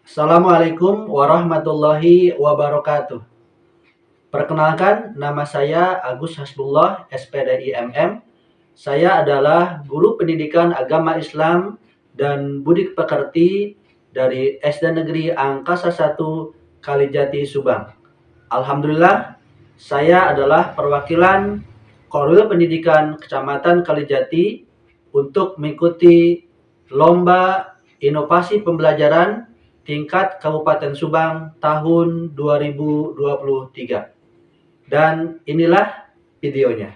Assalamualaikum warahmatullahi wabarakatuh. Perkenalkan, nama saya Agus Hasbullah, SPDI MM. Saya adalah guru pendidikan agama Islam dan budi pekerti dari SD Negeri Angkasa 1 Kalijati, Subang. Alhamdulillah, saya adalah perwakilan Korwil Pendidikan Kecamatan Kalijati untuk mengikuti lomba inovasi pembelajaran tingkat Kabupaten Subang tahun 2023. Dan inilah videonya.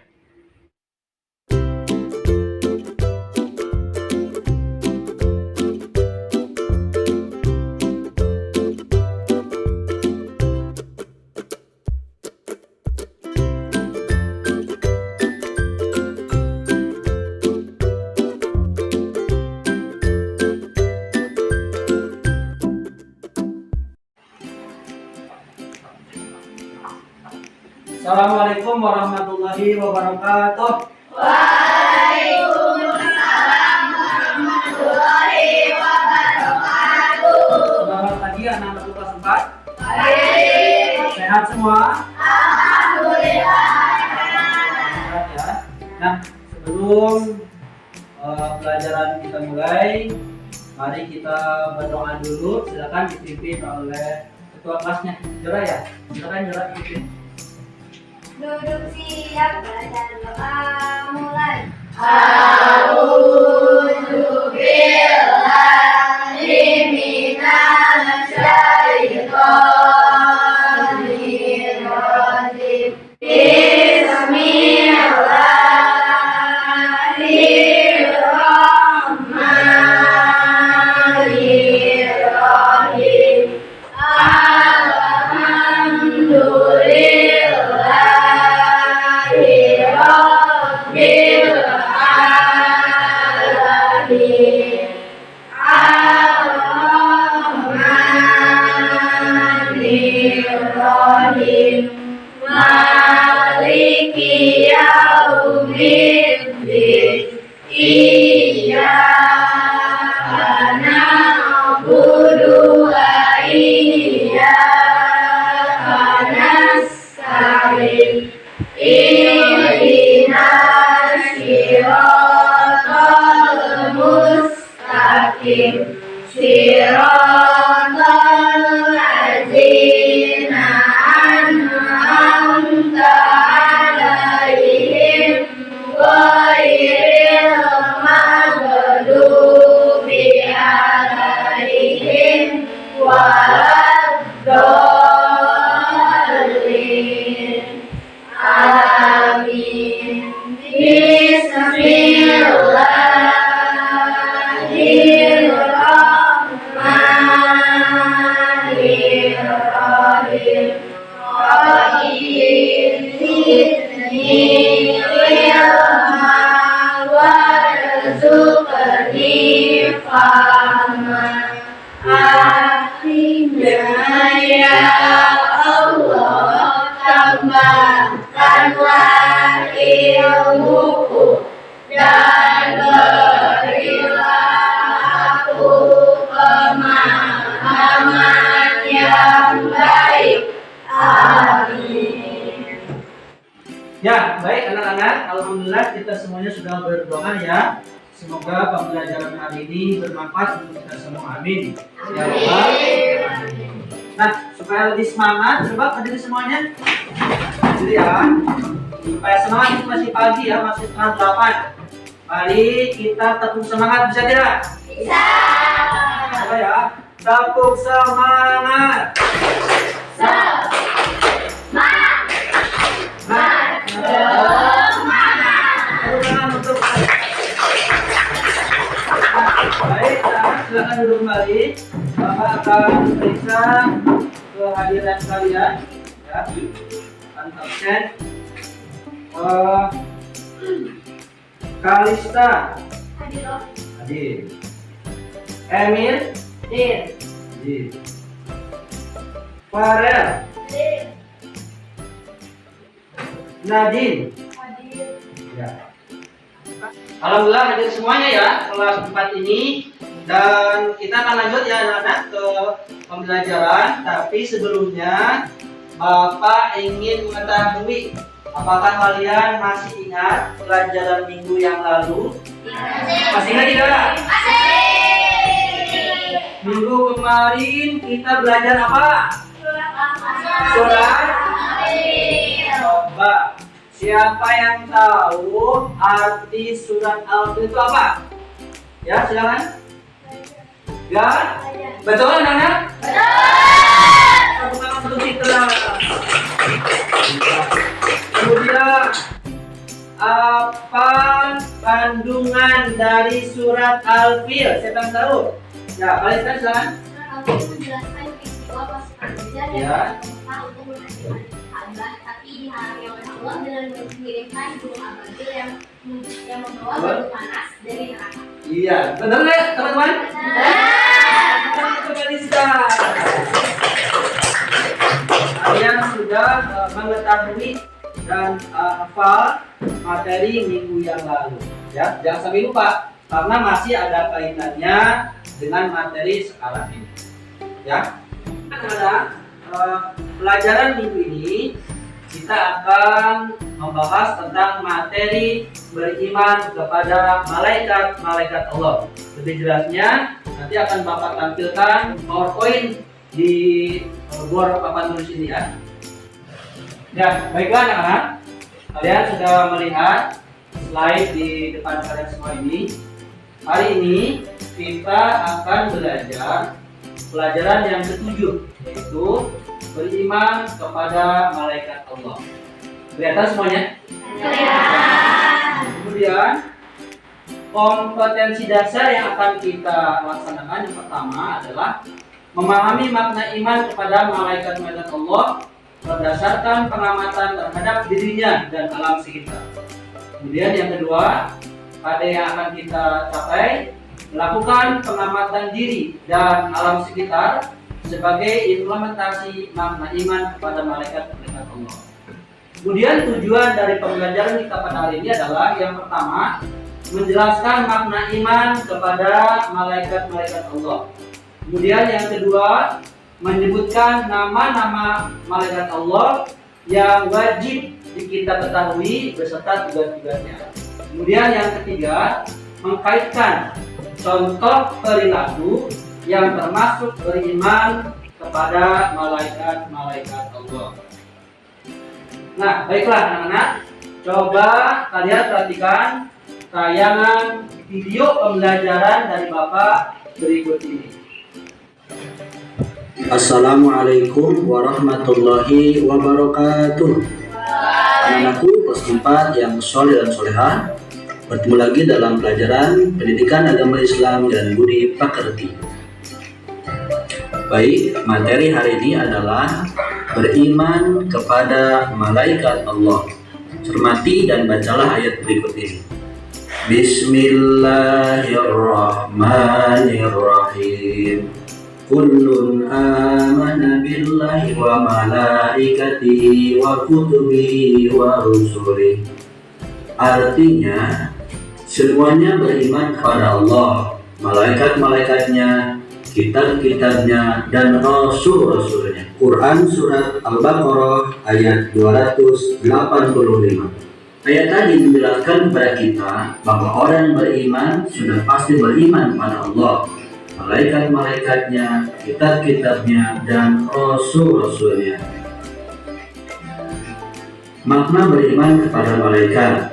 Assalamualaikum warahmatullahi wabarakatuh. Waalaikumsalam warahmatullahi wabarakatuh. Selamat pagi anak-anak kelas 4. Baik. Sehat semua? Alhamdulillah. Sehat ya. Nah, sebelum pelajaran kita mulai, mari kita berdoa dulu. Silakan dipimpin oleh ketua kelasnya. Jora ya? Silakan Jora pimpin. Duduk siap, baca doa mulai. A'udzu billahi minasy syaithanir rajim. Bismillahirrahmanirrahim. Rabbil alamin. Ar-Rahmanir-Rahim. Maliki yaumiddin. Iyyaka na'budu wa iyyaka nasta'in. Ihdinas siratal mustaqim. Siratal ladzina an'amta 'alaihim ghairil maghdubi 'alaihim waladdallin. Amin. Bismillahirrahmanirrahim. Rabbi zidni ilma warzuqni fahma. Akhirnya ya Allah, tambahkanlah ilmuku dan berilah aku pemahaman yang baik. Amin. Ya, baik anak-anak. Alhamdulillah kita semuanya sudah berdoa ya. Semoga pembelajaran hari ini bermanfaat untuk kita semua. Amin. Ya Allah. Nah, supaya lebih semangat, coba hadir semuanya. Hadir ya. Supaya semangat, itu masih pagi ya, masih setengah 8. Mari kita tepuk semangat, bisa tidak? Bisa. Coba ya. Tepuk semangat. Baik, silakan duduk kembali. Bapak akan periksa kehadiran kalian. Ya, akan absen. Kalista, hadir. Emil, hadir. Farel, Nadine, ya. Alhamdulillah hadir semuanya ya kelas 4 ini. Dan kita akan lanjut ya anak-anak ke pembelajaran. Tapi sebelumnya Bapak ingin mengetahui, apakah kalian masih ingat pelajaran minggu yang lalu? Masih ingat tidak? Minggu kemarin kita belajar apa? Surat. Coba, siapa yang tahu arti surat Al-Fil itu apa? Ya, silakan. Ya, betul anak-anak? Betul. Citra. Kemudian apa kandungan dari surat Al-Fil? Siapa yang tahu? Ya, kalian silakan. Aku menjelaskan peristiwa pasukan Gaza dan Ya. Musa untuk menghancurkan Ka'bah, tapi dihalangi oleh Allah dengan mengirimkan gunung ababil yang membawa batu panas dari neraka. Iya, benar nggak teman-teman? Kita kembali sekarang. Kalian sudah mengetahui dan hafal materi minggu yang lalu. Ya, jangan sampai lupa karena masih ada kaitannya dengan materi sekarang ini. Ya, ada pelajaran minggu ini kita akan membahas tentang materi beriman kepada malaikat-malaikat Allah. Lebih jelasnya nanti akan Bapak tampilkan PowerPoint di board papan tulis ini ya. Ya, baiklah anak-anak. Kalian sudah melihat slide di depan kalian semua ini. Hari ini kita akan belajar pelajaran yang ketujuh, yaitu beriman kepada malaikat Allah. Kelihatan semuanya? Kemudian kompetensi dasar yang akan kita laksanakan yang pertama adalah memahami makna iman kepada malaikat-malaikat Allah berdasarkan pengamatan terhadap dirinya dan alam sekitar. Kemudian yang kedua, pada yang akan kita capai, melakukan pengamatan diri dan alam sekitar sebagai implementasi makna iman kepada malaikat-malaikat Allah. Kemudian tujuan dari pembelajaran kita pada hari ini adalah yang pertama, menjelaskan makna iman kepada malaikat-malaikat Allah. Kemudian yang kedua, menyebutkan nama-nama malaikat Allah yang wajib kita ketahui beserta tugas-tugasnya. Kemudian yang ketiga, mengkaitkan contoh perilaku yang termasuk beriman kepada malaikat-malaikat Allah. Nah, baiklah anak-anak, coba kalian perhatikan tayangan video pembelajaran dari Bapak berikut ini. Assalamualaikum warahmatullahi wabarakatuh. Anak-anakku kelas 4 yang soleh dan solehah, bertemu lagi dalam pelajaran pendidikan agama Islam dan budi pekerti. Baik, materi hari ini adalah beriman kepada malaikat Allah. Cermati dan bacalah ayat berikut ini. Bismillahirrahmanirrahim. Kullun amana billahi wa malaikatihi wa kutubihi wa rusulihi. Artinya, semuanya beriman kepada Allah, malaikat-malaikatnya, kitab-kitabnya, dan rasul-rasulnya. Quran Surat Al-Baqarah ayat 285. Ayat tadi menjelaskan kepada kita bahwa orang beriman sudah pasti beriman kepada Allah, malaikat-malaikatnya, kitab-kitabnya, dan rasul-rasulnya. Makna beriman kepada malaikat.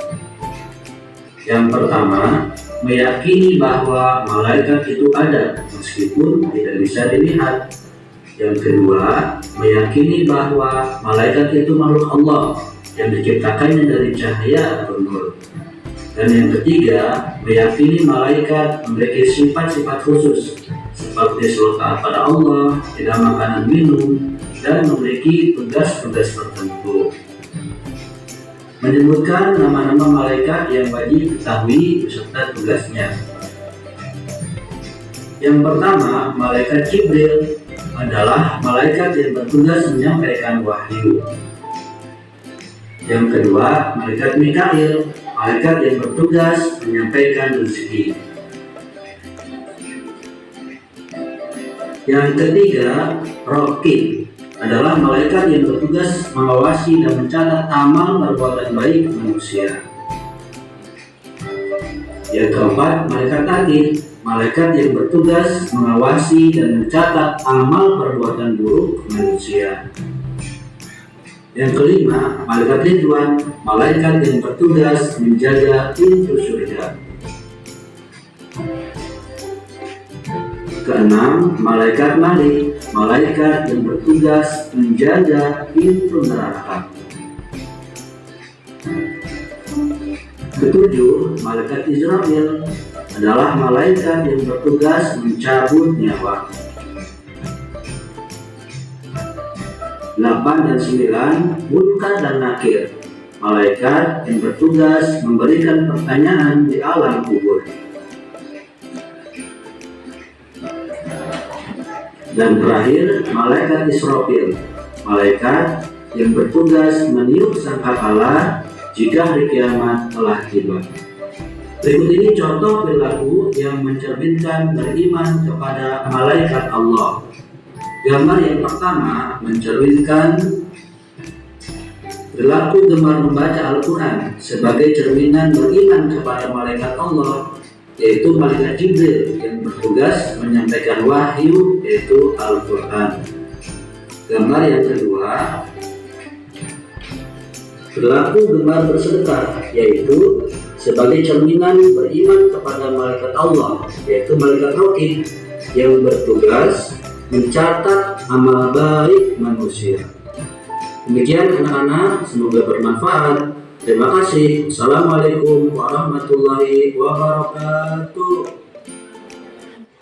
Yang pertama, meyakini bahwa malaikat itu ada meskipun tidak bisa dilihat. Yang kedua, meyakini bahwa malaikat itu makhluk Allah yang diciptakannya dari cahaya atau nur. Dan yang ketiga, meyakini malaikat memiliki sifat-sifat khusus seperti selalu taat pada Allah, tidak makan dan minum, dan memiliki tugas-tugas tertentu. Menyebutkan nama-nama malaikat yang wajib diketahui beserta tugasnya. Yang pertama, malaikat Jibril adalah malaikat yang bertugas menyampaikan wahyu. Yang kedua, malaikat Mikail, malaikat yang bertugas menyampaikan rezeki. Yang ketiga, Raqib adalah malaikat yang bertugas mengawasi dan mencatat amal perbuatan baik manusia. Yang keempat, malaikat Atid, malaikat yang bertugas mengawasi dan mencatat amal perbuatan buruk manusia. Yang kelima, malaikat Ridwan, malaikat yang bertugas menjaga pintu surga. Keenam, malaikat Malik, malaikat yang bertugas menjaga pintu neraka. Ketujuh, malaikat Israfil adalah malaikat yang bertugas mencabut nyawa. 8 dan 9, Munkar dan Nakir, malaikat yang bertugas memberikan pertanyaan di alam kubur. Dan terakhir, malaikat Israfil, malaikat yang bertugas meniup sangkakala jika hari kiamat telah tiba. Berikut ini contoh perilaku yang mencerminkan beriman kepada malaikat Allah. Gambar yang pertama mencerminkan perilaku gemar membaca Al-Quran sebagai cerminan beriman kepada malaikat Allah, yaitu malaikat Jibril yang bertugas menyampaikan wahyu, yaitu Al-Quran. Gambar yang kedua, perilaku gemar bersedekah, yaitu sebagai cerminan beriman kepada malaikat Allah, yaitu malaikat Raqib yang bertugas mencatat amal baik manusia. Demikian anak-anak, semoga bermanfaat. Terima kasih. Assalamualaikum warahmatullahi wabarakatuh.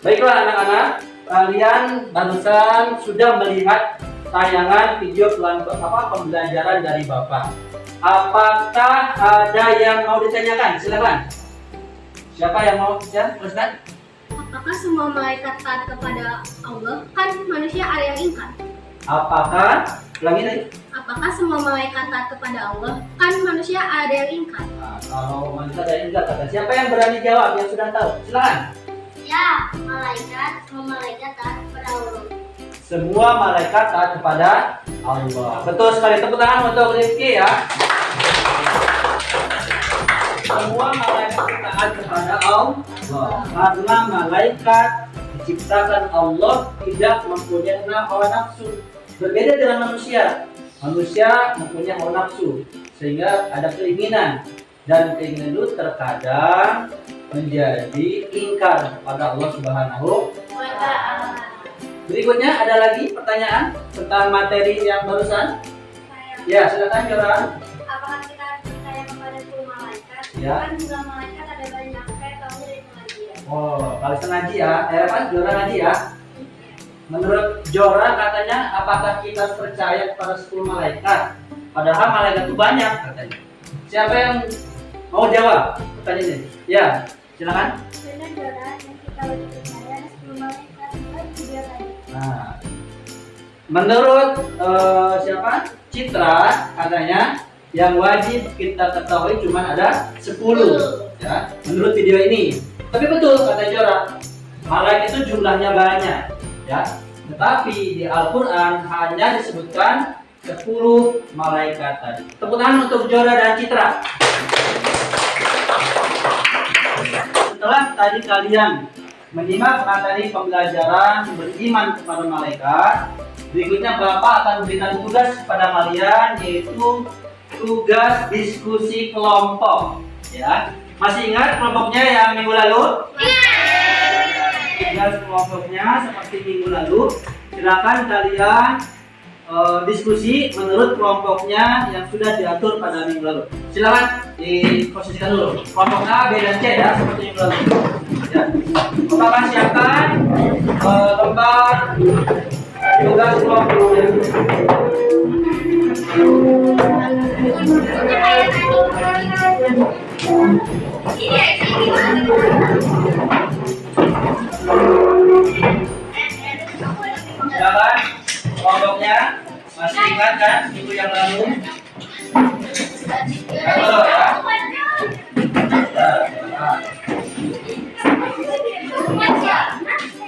Baiklah anak-anak, kalian barusan sudah melihat tayangan video pembelajaran dari Bapak. Apakah ada yang mau ditanyakan? Silakan. Siapa yang mau teruskan? Apakah semua malaikat taat kepada Allah? Kan manusia ada yang ingkar. Apakah? Ulangi tadi. Apakah semua malaikat taat kepada Allah? Kan manusia ada yang ingkar. Nah, kalau manusia ada yang ingkar, siapa yang berani jawab yang sudah tahu? Silakan. Ya, semua malaikat taat kepada Allah. Semua malaikat taat kepada Allah. Betul sekali. Tepuk tangan untuk Rifki ya. Semua malaikat taat kepada Allah karena malaikat diciptakan Allah tidak mempunyai hawa nafsu. Berbeda dengan manusia. Manusia mempunyai hawa nafsu sehingga ada keinginan, dan keinginan itu terkadang menjadi ingkar pada Allah Subhanahu wa Ta'ala. Berikutnya ada lagi pertanyaan tentang materi yang barusan. Ya, silakan Joran. Apakah kita percaya kepada 10 malaikat? Ya. Kan jumlah malaikat ada banyak, saya tahu dari pengajian. Oh, kalau ngaji ya, Joran ngaji ya. Menurut Joran katanya, apakah kita percaya kepada 10 malaikat? Padahal malaikat itu banyak katanya. Siapa yang mau jawab pertanyaan ini? Ya, silakan. Benar Joran, yang kita wajib percaya ada 10 malaikat, kan video tadi. Nah, menurut siapa? Citra katanya yang wajib kita ketahui cuma ada 10 ya, menurut video ini. Tapi betul kata Joran, malaikat itu jumlahnya banyak ya, tetapi di Al-Quran hanya disebutkan 10 malaikat tadi. Tepuk tangan untuk Joran dan Citra. Setelah tadi kalian menyimak materi pembelajaran beriman kepada malaikat, berikutnya Bapak akan memberikan tugas kepada kalian, yaitu tugas diskusi kelompok ya. Masih ingat kelompoknya yang minggu lalu? Tugas kelompoknya seperti minggu lalu. Silakan kalian diskusi menurut kelompoknya yang sudah diatur pada minggu lalu. Silakan diposisikan dulu. Kelompok A, B, dan C ya, seperti minggu lalu. Ya. Bapak siapkan lembar tugas kelompok. Silakan kelompoknya, masih ingat kan minggu yang lalu? Halo ya.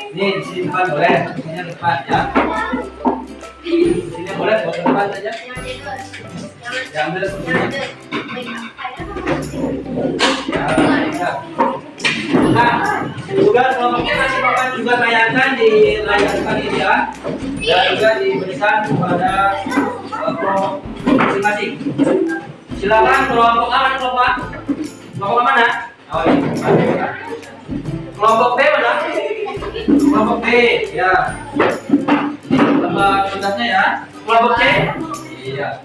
Nih, disimpan boleh. Tangannya ke depan ya. Sini boleh bawa ke depan saja. Ya, ambil kuncinya. Ya. Nah, juga kelompoknya masih akan juga tayangkan di layar depan ini ya. Dan juga diberikan kepada kelompok masing-masing. Silakan kelompok A mana kelompok A? Kelompok mana? Oh ini. Kelompok B mana? Kelompok B ya. Tambah tugasnya ya. Kelompok C? Iya.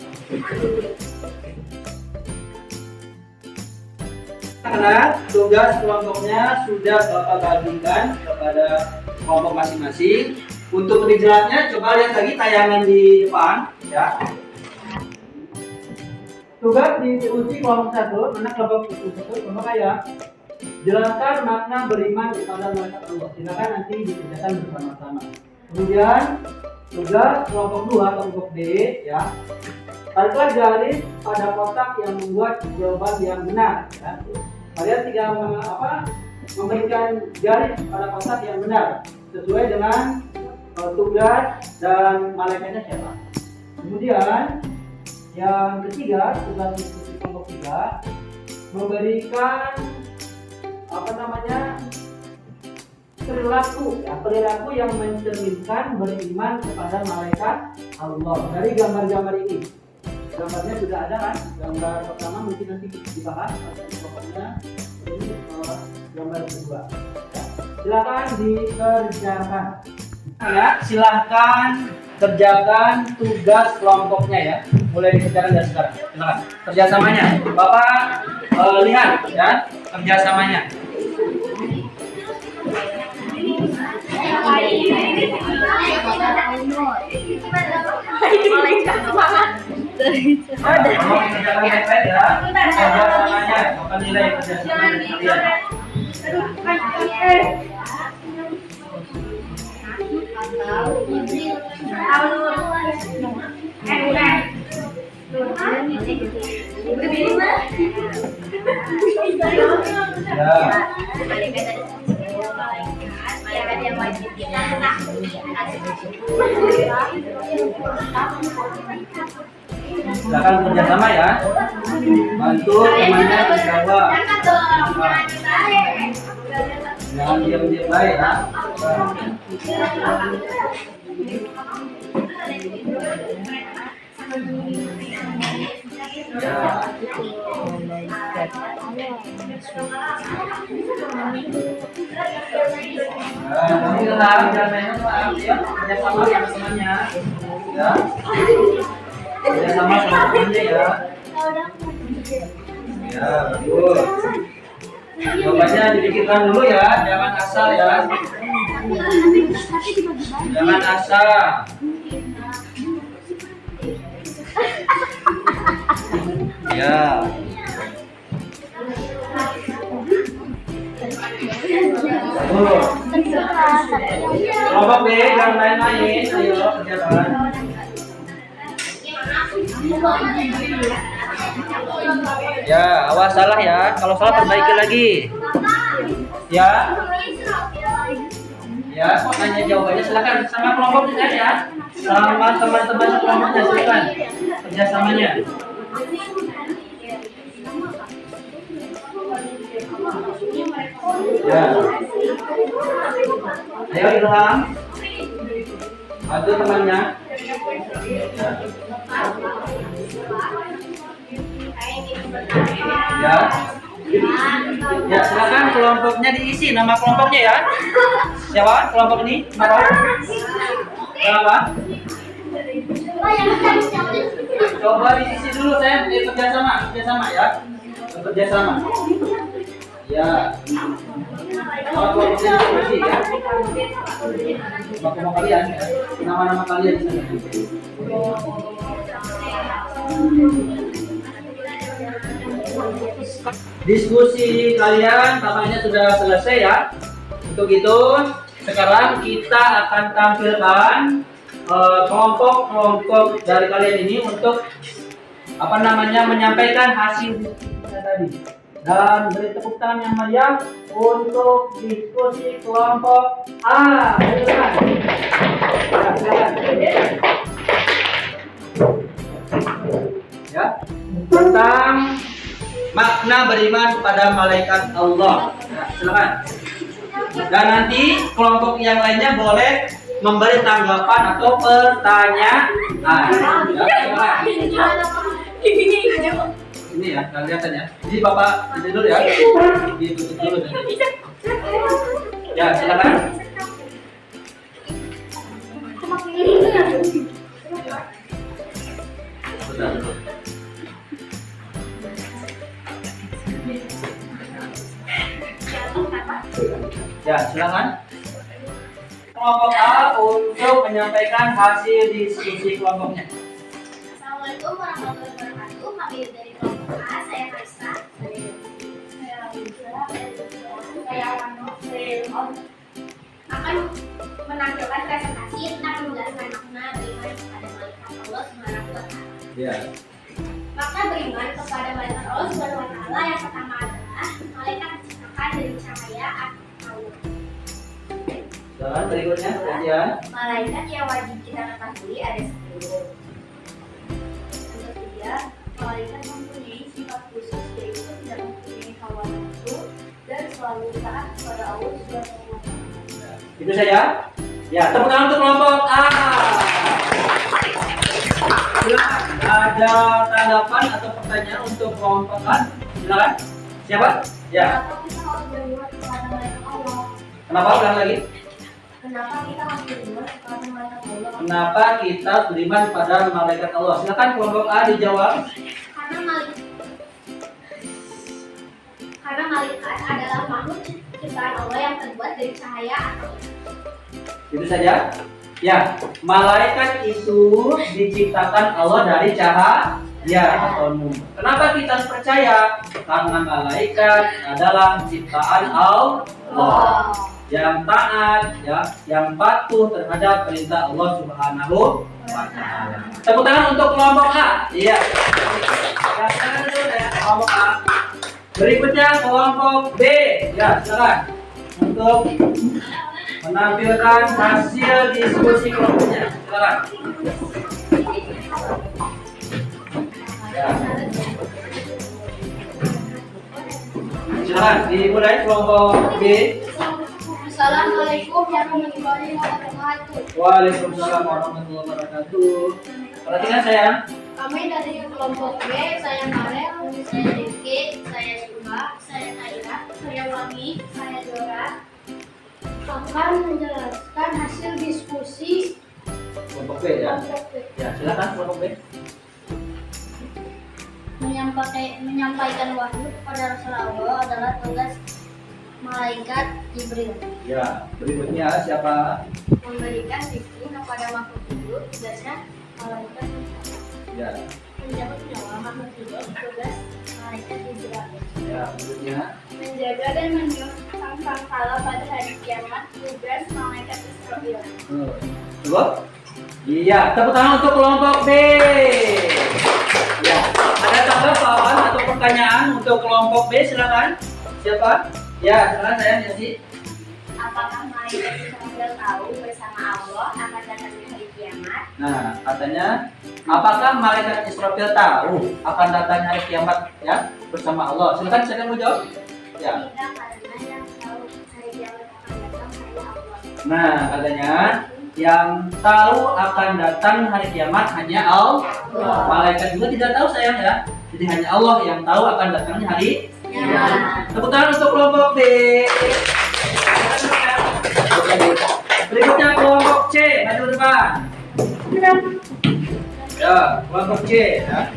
Karena tugas kelompoknya sudah Bapak bagikan kepada kelompok masing-masing. Untuk rinciannya coba lihat lagi tayangan di depan ya. Tugas diuji kelompok 1, mana kelompok 1 kelompok A. Jelaskan makna beriman kepada malaikat Allah. Silakan nanti dikerjakan bersama-sama. Kemudian tugas kelompok 2 kelompok D ya. Tariklah garis pada kotak yang membuat jawaban yang benar ya. Kalian tinggal memberikan garis pada kotak yang benar sesuai dengan tugas dan malaikatnya siapa. Kemudian yang ketiga, tugas diskusi kelompok 3 memberikan perilaku yang mencerminkan beriman kepada malaikat Allah dari gambar-gambar ini. Gambarnya sudah ada kan? Gambar pertama mungkin nanti dibahas pokoknya ini gambar kedua. Ya. Silakan dikerjakan. Ya, silakan kerjakan tugas kelompoknya ya. Mulai dikerjakan dari sekarang. Silakan. Kerjasamanya. Bapak lihat ya kerjasamanya. Bapak nilai kerjasamanya kalian. Silakan kerjasama ya. Bantu temannya menjawab. Jangan diam-diam baik ya. Jangan main ya. Kerjasama sama temannya. Ya. Kerjasama sama temannya ya. Ya, betul. Jawabannya dipikirkan dulu ya, jangan asal ya. Jangan asal. Ya. Betul. Kelompok B yang lain-lain, ayo kerjakan. Ya, awas salah ya. Kalau salah perbaiki lagi. Ya. Ya, kok nanya jawabannya silakan sama kelompoknya ya. Sama teman-teman kelompoknya silakan. Kerjasamanya. Ya. Ayo Ilham. Bantu temannya. Ya. Ya, silakan kelompoknya diisi nama kelompoknya ya. Siapa kelompok ini? Apa? Apa? Coba diisi dulu saya kerjasama ya. Kerjasama. Ya. Kelompoknya diisi ya. Kelompok kalian ya. Nama-nama kalian di sana. Diskusi kalian tampaknya sudah selesai ya. Untuk itu sekarang kita akan tampilkan kelompok-kelompok dari kalian ini untuk menyampaikan hasilnya tadi. Dan beri tepuk tangan yang meriah untuk diskusi kelompok A. Silakan. Ya, silakan. Ya, tentang makna beriman pada malaikat Allah. Ya, silakan. Dan nanti kelompok yang lainnya boleh memberi tanggapan atau pertanyaan. Ya, silakan. Ini ya, kalian kelihatan ya. Jadi Bapak ini dulu ya. Ditutup dulu. Ya, silakan. Ya, silakan. Kelompok A untuk menyampaikan hasil diskusi kelompoknya. Assalamualaikum warahmatullahi wabarakatuh. Kami dari kelompok A, saya Raisa, saya Lisa, saya Wano, saya Om akan menampilkan presentasi tentang menjelaskan makna beriman kepada malaikat Allah Subhanahu wa Ta'ala. Ya. Makna beriman kepada malaikat Allah Subhanahu wa Ta'ala yang pertama adalah malaikat diciptakan dari cahaya Allah. Silakan berikutnya kemudian. Malaikat yang wajib kita ketahui ada 10. Malaikat mempunyai sifat khusus yaitu tidak mempunyai hawa nafsu dan selalu taat kepada Allah Subhanahu wa Ta'ala. Itu saja. Ya, tepuk tangan untuk kelompok A. Silakan. Ada tanggapan atau pertanyaan untuk kelompok A? Silakan. Siapa? Ya. Kenapa kita harus beriman kepada malaikat Allah? Kenapa? Ulang lagi. Kenapa kita harus beriman kepada malaikat Allah? Kenapa kita beriman pada malaikat Allah? Silakan kelompok A dijawab. Karena malaikat adalah makhluk ciptaan Allah yang terbuat dari cahaya atau Itu saja. Ya, malaikat itu diciptakan Allah dari cahaya atau nur. Kenapa kita percaya? Karena malaikat adalah ciptaan Allah yang taat, ya, yang patuh terhadap perintah Allah Subhanahu wa Ta'ala. Tepuk tangan untuk kelompok A. Iya. Ya, silakan dulu ya kelompok A. Berikutnya kelompok B. Ya, silakan untuk menampilkan hasil diskusi kelompoknya. Silakan. Ya. Silakan dimulai kelompok B. Assalamualaikum warahmatullahi wabarakatuh. Waalaikumsalam warahmatullahi wabarakatuh. Perhatikan sayang. Kami dari kelompok B, saya Marek, saya Rizky, saya Suma, saya Naira, saya Wangi, saya Dora akan menjelaskan hasil diskusi Kelompok B ya. kelompok B. Ya, silakan kelompok B. Menyampaikan wahyu kepada Rasulullah adalah tugas malaikat Jibril. Ya, berikutnya siapa? Memberikan rezeki kepada makhluk hidup, tugasnya malaikat. Ya. Menjaga nyawa makhluk hidup, tugas malaikat Jibril. Ya, berikutnya. Menjaga dan menyusun sangkala pada hari kiamat, tugas malaikat Israfil. Cukup? Iya, tepuk tangan untuk kelompok B. Ya, ada tanggapan atau pertanyaan untuk kelompok B? Silakan. Siapa? Ya, silakan saya Yasi. Apakah malaikat Israfil tahu bersama Allah akan datangnya hari kiamat? Nah, katanya apakah malaikat Israfil tahu akan datangnya hari kiamat ya bersama Allah? Silakan saya mau jawab. Ya. Tidak, karena yang tahu hari kiamat akan datang hanya Allah. Nah, katanya yang tahu akan datang hari kiamat hanya Allah. Malaikat juga tidak tahu sayang ya. Jadi hanya Allah yang tahu akan datangnya hari kiamat. Tepuk tangan untuk kelompok B. Berikutnya kelompok C, maju ke depan. Ya, kelompok C ya.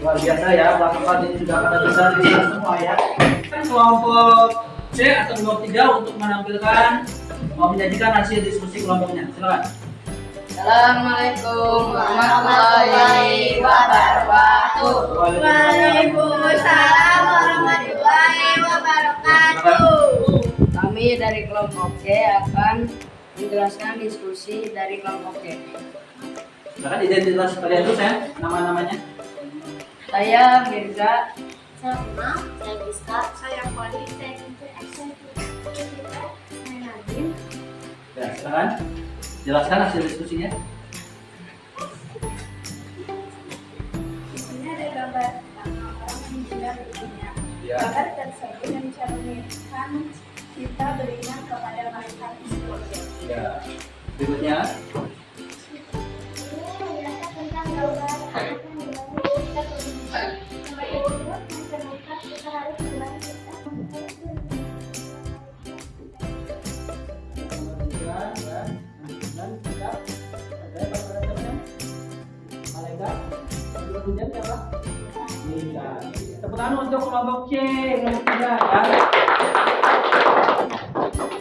Luar biasa ya, bapak ini sudah pada besar di semua ya. Kelompok C atau kelompok 3 untuk menampilkan menyajikan hasil diskusi kelompoknya. Silakan. Assalamualaikum warahmatullahi wabarakatuh. Waalaikumsalam warahmatullahi wabarakatuh. Kami dari kelompok C akan menjelaskan diskusi dari kelompok C. Silakan identitas kalian dulu ya, nama-namanya. Saya Mirza. Saya Uma, saya Rizka, saya Fani, saya Nadim. Ya, silakan. Jelaskan hasil diskusinya. Di sini ada gambar orang menghina beriman. Ya. Gambar tersebut yang mencerminkan kita beriman kepada malaikat itu. Ya. Berikutnya. Ini menjelaskan tentang gambar anak yang membangun kita beriman. Gambar tersebut mencerminkan kita harus beriman kita. Kemudian siapa? Nika. Tepuk tangan untuk kelompok C, kelompok 3 ya.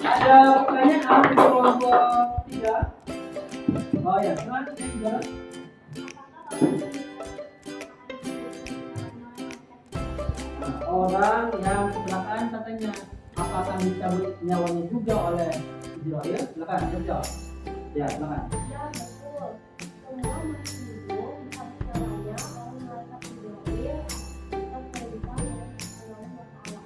Ada pertanyaan untuk kelompok 3? Oh ya, silakan. Nah, orang yang kecelakaan katanya apakah dicabut nyawanya juga oleh Israel? Silakan, jawab. Ya, silakan. Ya, betul. Semua masih hidup, tapi caranya orang malaikat Jibril tetap perintah Allah.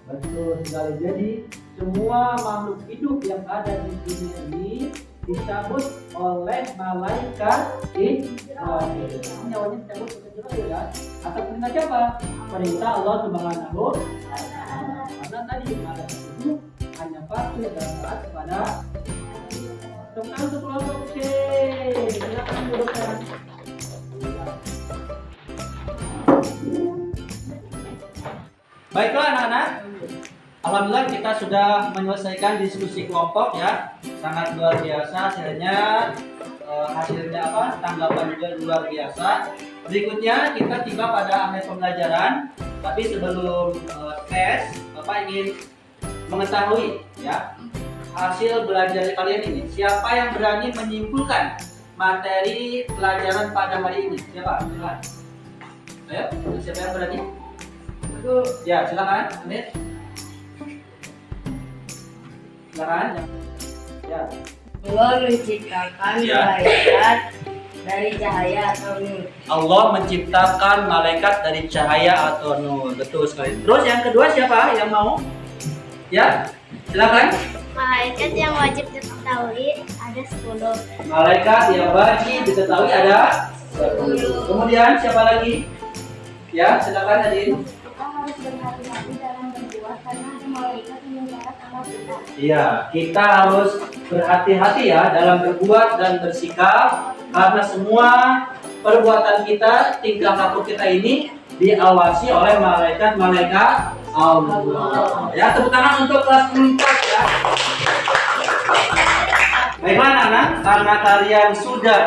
Betul sekali. Jadi semua makhluk hidup yang ada di dunia ini dicabut oleh malaikat Israel. Nyawanya dicabut oleh Israel ya? Atau perintah siapa? Perintah Allah Subhanahu wa Ta'ala. Karena tadi malaikat itu hanya patuh dan taat kepada Tepuk untuk kelompok C. Silakan dudukkan. Baiklah anak-anak, alhamdulillah kita sudah menyelesaikan diskusi kelompok ya, sangat luar biasa hasilnya. Hasilnya apa? Tanggapan juga luar biasa. Berikutnya kita tiba pada akhir pembelajaran, tapi sebelum tes, Bapak ingin mengetahui ya hasil belajar kalian ini. Siapa yang berani menyimpulkan materi pelajaran pada hari ini? Siapa? Silakan. Ayo, siapa yang berani? Ya, silakan, Amit. Silakan. Ya. Allah menciptakan Ya. malaikat dari cahaya atau nur. Allah menciptakan malaikat dari cahaya atau nur. Betul sekali. Terus yang kedua siapa yang mau? Ya, silakan. Malaikat yang wajib diketahui ada 10. Malaikat yang wajib diketahui ada 10. Kemudian siapa lagi? Ya, silakan Adin. Kita harus berhati-hati dalam berbuat karena ada malaikat yang mencatat amal kita. Iya, kita harus berhati-hati ya dalam berbuat dan bersikap karena semua perbuatan kita, tingkah laku kita ini diawasi oleh malaikat-malaikat Allah. Ya, tepuk tangan untuk kelas 4 ya. Baiklah anak-anak, karena kalian sudah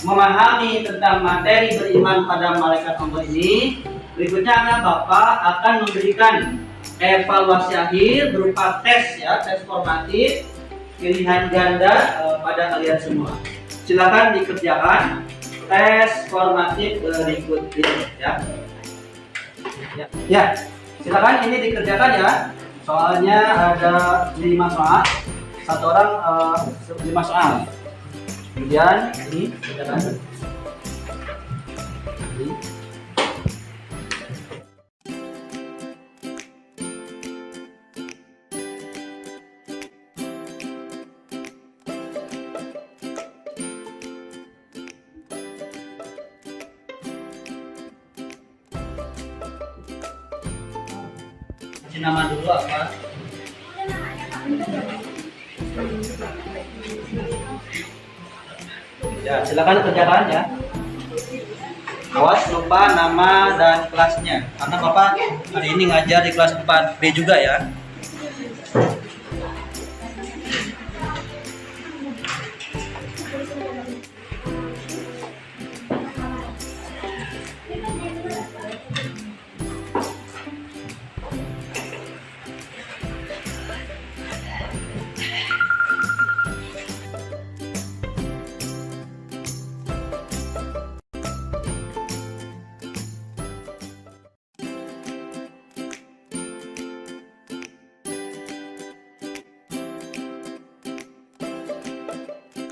memahami tentang materi beriman pada malaikat Allah ini, berikutnya anak Bapak akan memberikan evaluasi akhir berupa tes ya, tes formatif pilihan ganda pada kalian semua. Silakan dikerjakan tes formatif berikut ini ya. Ya, silakan ini dikerjakan ya. Soalnya ada 5 soal. Satu orang 5 soal. Kemudian ini kerjakan. Ini. Kasih nama dulu apa? Ya, silakan kerjakan ya. Awas lupa nama dan kelasnya. Karena Bapak hari ini ngajar di kelas 4B juga ya.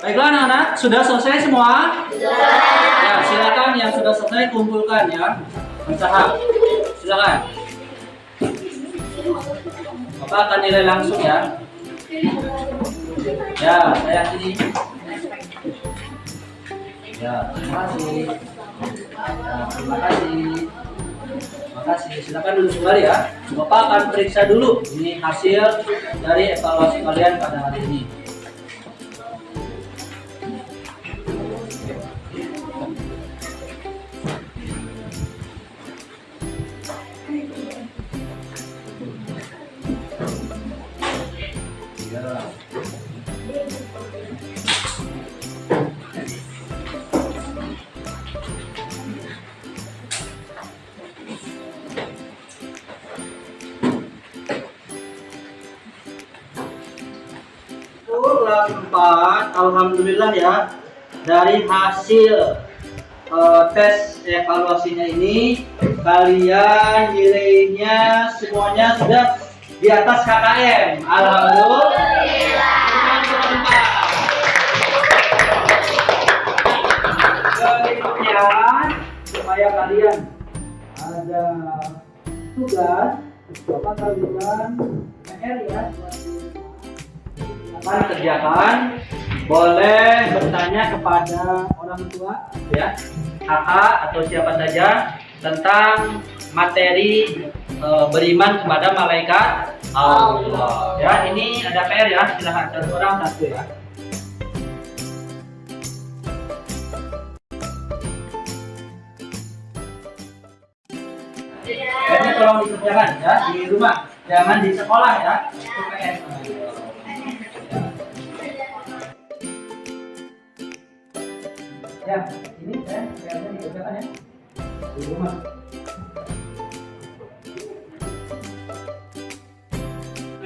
Baiklah anak-anak, sudah selesai semua? Sudah. Ya, silakan yang sudah selesai kumpulkan ya. Mencahat. Silakan. Bapak akan nilai langsung ya. Ya, saya sini. Ya, terima kasih. Ya, terima kasih. Terima kasih. Silakan duduk kembali ya. Bapak akan periksa dulu ini hasil dari evaluasi kalian pada hari ini. Ya. Kelas 4, alhamdulillah ya, dari hasil tes evaluasinya ini kalian nilainya semuanya sudah di atas KKM. Alhamdulillah. Kemudian supaya kalian ada tugas, Bapak kalian PR ya, akan kerjakan. Boleh bertanya kepada orang tua ya, kakak atau siapa saja tentang materi beriman kepada malaikat Allah. Ya, ini ada PR ya, silahkan satu orang satu ya. Ini tolong dikerjakan ya di rumah, jangan di sekolah ya. Itu PR. Ya, ini saya PR-nya dikerjakan ya di rumah.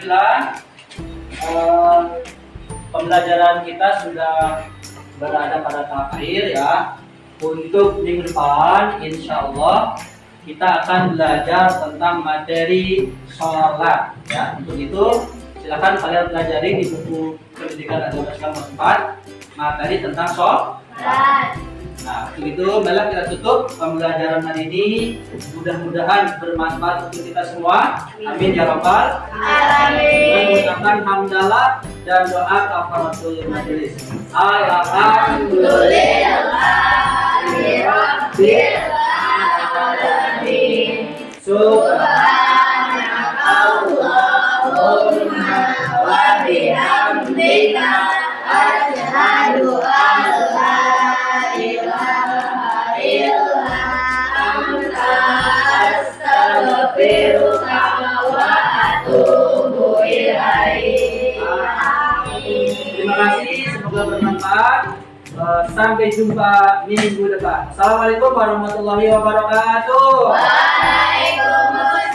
Alhamdulillah, pembelajaran kita sudah berada pada tahap akhir ya. Untuk minggu depan, insya Allah kita akan belajar tentang materi sholat ya. Untuk itu silakan kalian pelajari di buku pendidikan agama Islam kelas 4 materi tentang sholat. Nah, untuk itu marilah kita tutup pembelajaran hari ini. Mudah-mudahan bermanfaat untuk kita semua. Amin ya rabbal alamin. Mengucapkan hamdalah dan doa kafaratul majelis. Alhamdulillahirabbil alamin. Subhanakallahumma wa bihamdika asyhadu an la ilaha illa anta astaghfiruka wa atubu ilaik. Terima kasih, semoga bermanfaat. Sampai jumpa minggu depan. Assalamualaikum warahmatullahi wabarakatuh. Waalaikumsalam.